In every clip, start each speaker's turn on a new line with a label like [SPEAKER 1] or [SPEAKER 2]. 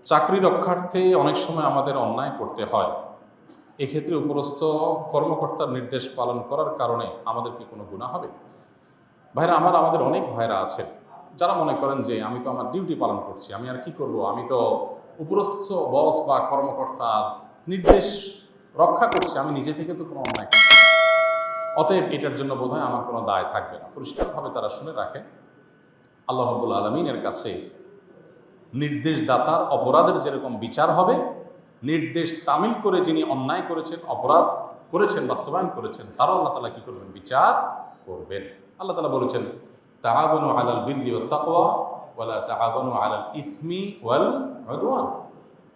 [SPEAKER 1] চাকরি রক্ষার্থে অনেক সময় আমাদের অন্যায় করতে হয়। এক্ষেত্রে উপরস্থ কর্মকর্তার নির্দেশ পালন করার কারণে আমাদের কি কোনো গুনাহ হবে? ভাইরা আমাদের অনেক ভাইরা আছেন যারা মনে করেন যে আমি তো আমার ডিউটি পালন করছি, আমি আর কি করব, আমি তো উপরস্থ বস বা কর্মকর্তার নির্দেশ রক্ষা করছি, আমি নিজে থেকে তো কোনো অন্যায় করছি না। অতএব এটার জন্য বোধহয় আমার কোনো দায় থাকবে না। পরিষ্কারভাবে তারা শুনে রাখেন, আল্লাহ রাব্বুল আলামিনের কাছে নির্দেশদাতার অপরাধের যেরকম বিচার হবে, নির্দেশ তামিল করে যিনি অন্যায় করেছেন, অপরাধ করেছেন, বাস্তবায়ন করেছেন, তারাও আল্লাহ তাআলা কি করবেন? বিচার করবেন। আল্লাহ তাআলা বলেছেন, তাআওয়ানু আলাল বিররি ওয়াত তাকওয়া ওয়ালা তাআওয়ানু আলাল ইসমি ওয়াল উদওয়ান।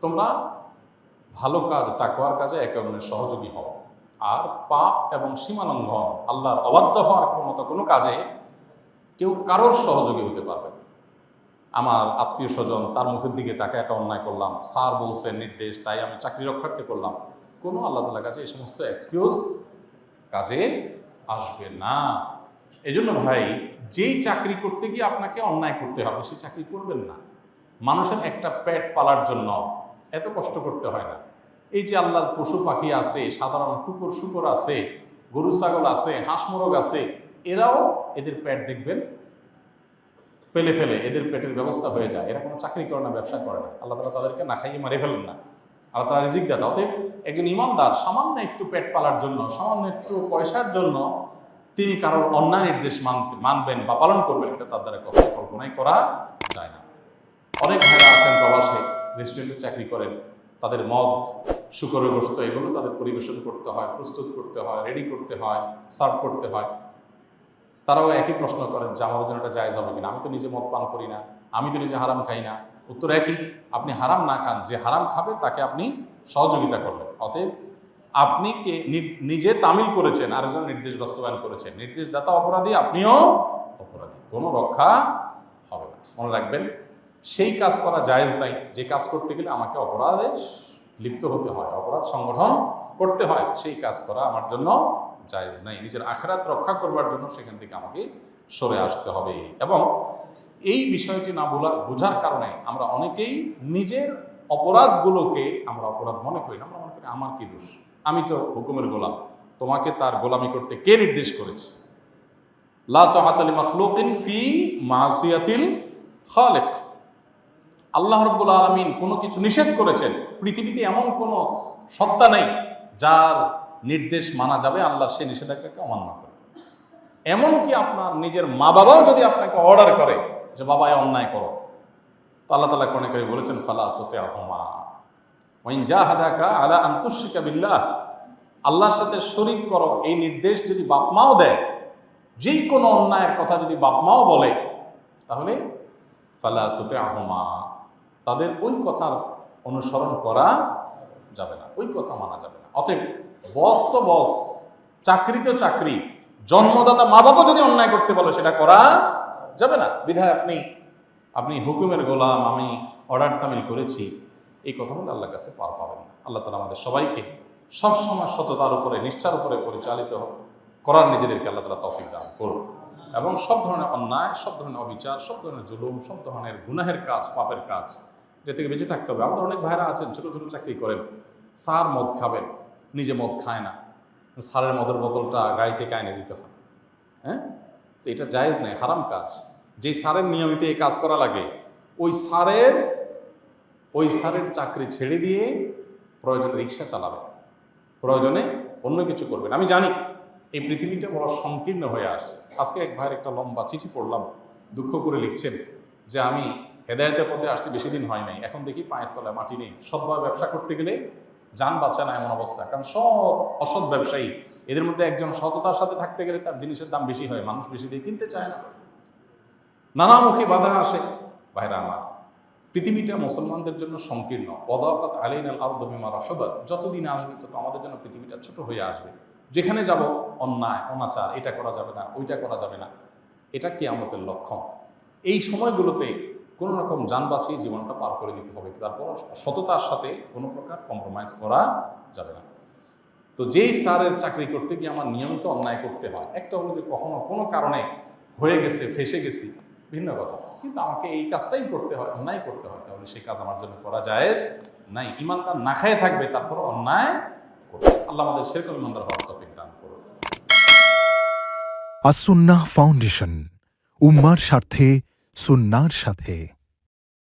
[SPEAKER 1] তোমরা ভালো কাজ, তাকওয়ার কাজে একে অন্যের সহযোগী হও, আর পাপ এবং সীমালঙ্ঘন, আল্লাহর অবাধ্য হওয়ার মতো কোনো কাজে কেউ কারোর সহযোগী হতে পারবে না। আমার আত্মীয় স্বজন, তার মুখের দিকে তাকে একটা অন্যায় করলাম, স্যার বলছেন নির্দেশ, তাই আমি চাকরি রক্ষার্থে করলাম, কোনো আল্লাহ তাআলার কাছে এই সমস্ত এক্সকিউজ কাজে আসবে না। এই জন্য ভাই, যেই চাকরি করতে গিয়ে আপনাকে অন্যায় করতে হবে সেই চাকরি করবেন না। মানুষের একটা পেট পালার জন্য এত কষ্ট করতে হয় না। এই যে আল্লাহর পশু পাখি আছে, সাধারণ কুকুর শুকুর আছে, গরু ছাগল আছে, হাঁস মোরগ আছে, এরাও এদের পেট দেখবেন পেলে ফেলে এদের পেটের ব্যবস্থা হয়ে যায়। এরা কোনো চাকরি করে না, ব্যবসা করে না। আল্লাহ তাআলা তাদেরকে না খাইয়ে মারে ফেলেন না। আল্লাহ তাআলা রিজিক দাতা। অতএব একজন ইমানদার সামান্য একটু পেট পালার জন্য, সামান্য একটু পয়সার জন্য তিনি কারোর অন্যায় নির্দেশ মানবেন বা পালন করবেন, এটা তার দ্বারা কখনো কল্পনাই করা যায় না। অনেক ভাইরা আছেন প্রবাসে, রেস্টুরেন্টে চাকরি করেন, তাদের মদ, শুকরের গোশত এগুলো তাদের পরিবেশন করতে হয়, প্রস্তুত করতে হয়, রেডি করতে হয়, সার্ভ করতে হয়। তারাও একই প্রশ্ন করেন যে আমাদের জন্য এটা জায়েজ হবে কিনা। আমি তো নিজে মদ পান করি না, আমি তো নিজে হারাম খাই না। উত্তর একই, আপনি হারাম না খান, যে হারাম খাবে তাকে আপনি সহযোগিতা করবেন। অতএব আপনি কে নিজে তামিল করেছেন, আরেকজন নির্দেশ বাস্তবায়ন করেছেন, নির্দেশদাতা অপরাধী, আপনিও অপরাধী, কোনো রক্ষা হবে না। মনে রাখবেন, সেই কাজ করা জায়েজ নাই যে কাজ করতে গেলে আমাকে অপরাধে লিপ্ত হতে হয়, অপরাধ সংগঠন করতে হয়, সেই কাজ করা আমার জন্য জায়েজ নাই। নিজের আখিরাত রক্ষা করবার জন্য সেখান থেকে আমাকে সরে আসতে হবে। এবং এই বিষয়টি না বোঝার কারণে আমরা অনেকেই নিজের অপরাধগুলোকে আমরা অপরাধ মনে করি না। আমরা মনে করি আমার কি দোষ, আমি তো হুকুমের গোলাম, তোমাকে তার গোলামি করতে কে নির্দেশ করেছে? লা তাআতা লিমাখলুকিন ফি মাসিয়াতিল খালিক। আল্লাহ রাব্বুল আলামিন কোনো কিছু নিষেধ করেছেন, পৃথিবীতে এমন কোনো সত্তা নেই যার নির্দেশ মানা যাবে আল্লাহর সেই নিষেধাজ্ঞাকে অমান্য করে। এমনকি আপনার নিজের মা বাবাও যদি আপনাকে অর্ডার করে যে বাবা এ অন্যায় করো, তো আল্লাহ তাআলা কোরআনে কারীমে বলেছেন, ফালা তুতি'হুমা ওয়া ইন জাহাদাকা আলা আন তুশরিকা বিল্লাহ। আল্লাহর সাথে শরীক করো এই নির্দেশ যদি বাপ মাও দেয়, যেই কোনো অন্যায়ের কথা যদি বাপ মাও বলে, তাহলে ফালা তুতি'হুমা, তাদের ওই কথার অনুসরণ করা যাবে না, ওই কথা মানা যাবে না। অতএব বস তো বস, চাকরি তো চাকরি, জন্মদাতা মা বাবা যদি অন্যায় করতে বলে সেটা করা যাবে না। বিধায় আপনি হুকুমের গোলাম, আমি অর্ডার তামিল করেছি, এই কথা বলে আল্লাহর কাছে পার পাবেন না। আল্লাহ তাআলা আমাদের সবাইকে সবসময় সততার উপরে, নিষ্ঠার উপরে পরিচালিত করার নিজেদেরকে আল্লাহ তাআলা তৌফিক দান করুন, এবং সব ধরনের অন্যায়, সব ধরনের অবিচার, সব ধরনের জুলুম, সব ধরনের গুনাহের কাজ, পাপের কাজ, এটা থেকে বেঁচে থাকতে হবে। আমাদের অনেক ভাইরা আছেন ছোটো ছোটো চাকরি করেন, স্যার মদ খাবেন, নিজে মদ খায় না, স্যারের মদের বোতলটা গাড়ি থেকে এনে দিতে হয়। হ্যাঁ, তো এটা জায়েজ নেই, হারাম কাজ। যেই স্যারের নিয়মিত এই কাজ করা লাগে, ওই স্যারের চাকরি ছেড়ে দিয়ে প্রয়োজনে রিক্সা চালাবেন, প্রয়োজনে অন্য কিছু করবেন। আমি জানি এই পৃথিবীটা বড় সংকীর্ণ হয়ে আসছে। আজকে এক ভাইয়ের একটা লম্বা চিঠি পড়লাম, দুঃখ করে লিখছেন যে আমি হেদায়েতের পথে আসছি, বেশি দিন হয় নাই, এখন দেখি পায়ের তলায় মাটি নেই। সৎভাবে ব্যবসা করতে গেলে যান বাঁচে না, এমন অবস্থা। কারণ সব অসৎ ব্যবসায়ী, এদের মধ্যে একজন সততার সাথে থাকতে গেলে তার জিনিসের দাম বেশি হয়, মানুষ বেশি দিয়ে কিনতে চায় না, নানামুখী বাধা আসে। ভাইরা আমার, পৃথিবীটা মুসলমানদের জন্য সংকীর্ণ। ওয়াদাকাত আলাইনাল আরদু বিমা রাহাবাত, যতদিন আসবে তত আমাদের জন্য পৃথিবীটা ছোট হয়ে আসবে। যেখানে যাব অন্যায় অনাচার, এটা করা যাবে না, ওইটা করা যাবে না, এটা কিয়ামতের লক্ষণ। এই সময়গুলোতে কোনো রকম যান বাঁচিয়ে জীবনটা পার করে দিতে হবে। তারপর সততার সাথে কোনো প্রকার কম্প্রোমাইজ করা যাবে না। তো যেই স্যারের চাকরি করতে গিয়ে আমার নিয়মিত অন্যায় করতে হয়, একটা হলো যে কখনো কোনো কারণে হয়ে গেছে, ফেসে গেছি, ভিন্ন কথা। কিন্তু আমাকে এই কাজটাই করতে হয়, অন্যায় করতে হয়, তাহলে সেই কাজ আমার জন্য করা জায়েজ নাই। ইমানদার না খায় থাকবে, তারপর অন্যায় করবে। আল্লাহ আমাদের সেরকম ইমানদার হওয়ার তৌফিক দান করুন।
[SPEAKER 2] আস-সুন্নাহ ফাউন্ডেশন, উম্মার স্বার্থে সুন্নাহর সাথে।